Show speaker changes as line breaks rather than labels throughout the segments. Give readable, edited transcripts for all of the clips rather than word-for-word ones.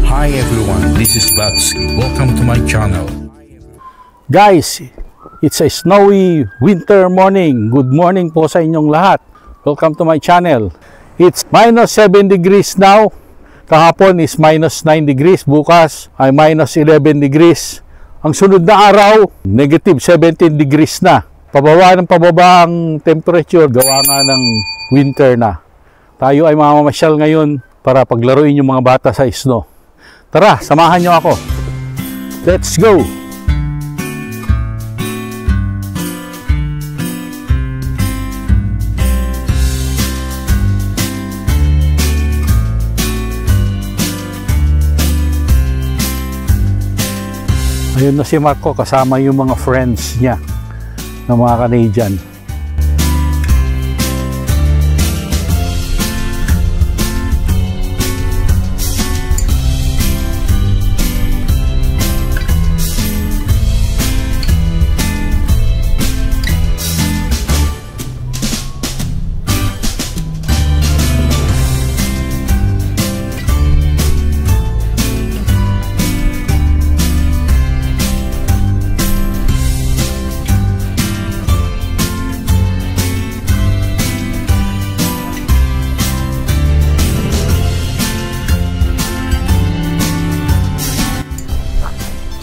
Hi everyone, this is Babsky. Welcome to my channel.
Guys, it's a snowy winter morning. Good morning po sa inyong lahat. Welcome to my channel. It's minus 7 degrees now. Kahapon is minus 9 degrees. Bukas ay minus 11 degrees. Ang sunod na araw, negative 17 degrees na. Pababa ng pababa ang temperature. Gawa nga ng winter na. Tayo ay mamamasyal ngayon para paglaruin yung mga bata sa snow. Tara, samahan nyo ako. Let's go! Ayun na si Marco kasama yung mga friends niya na mga Canadian.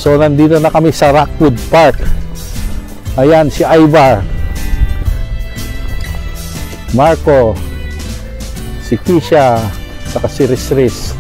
So, nandito na kami sa Rockwood Park. Ayan, si Ivar, Marco, si Kisha, saka si Riz.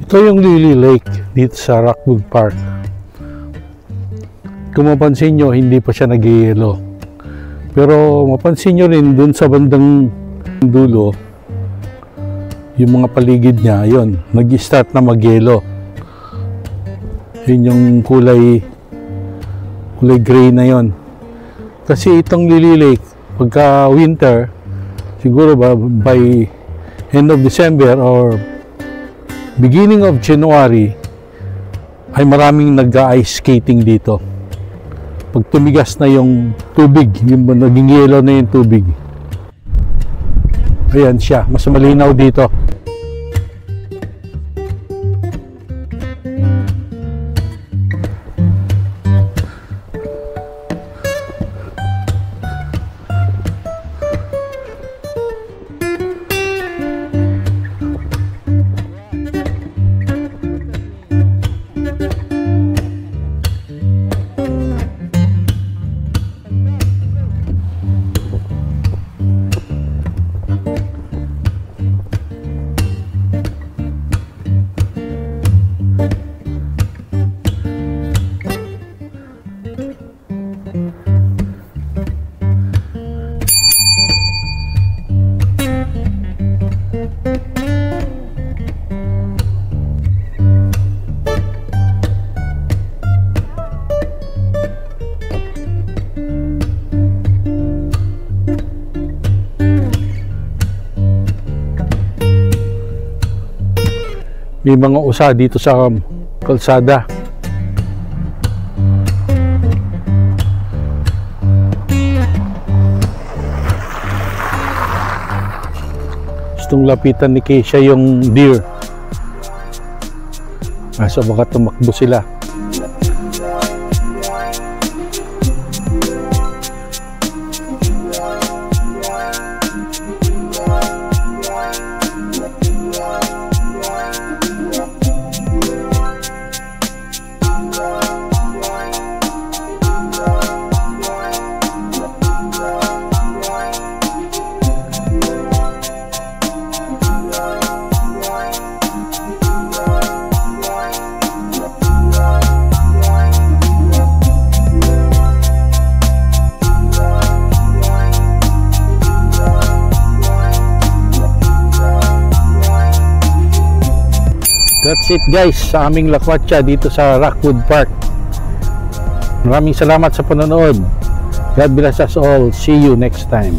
Ito yung Lily Lake dito sa Rockwood Park. Kung mapansin nyo, hindi pa siya nag-yelo. Pero mapansin nyo rin dun sa bandang dulo, yung mga paligid niya, yun, nag-start na mag-yelo. Yun yung kulay gray na yon. Kasi itong Lily Lake, pagka winter, siguro ba by end of December or beginning of January, ay maraming nag-ice skating dito. Pag tumigas na yung tubig, yung naging yellow na yung tubig. Ayan siya, mas malinaw dito. May mga usa dito sa kalsada. Gustong lapitan ni Keisha yung deer. So baka tumakbo sila. That's it guys sa aming lakwatsa dito sa Rockwood Park. Maraming salamat sa panonood. God bless us all. See you next time.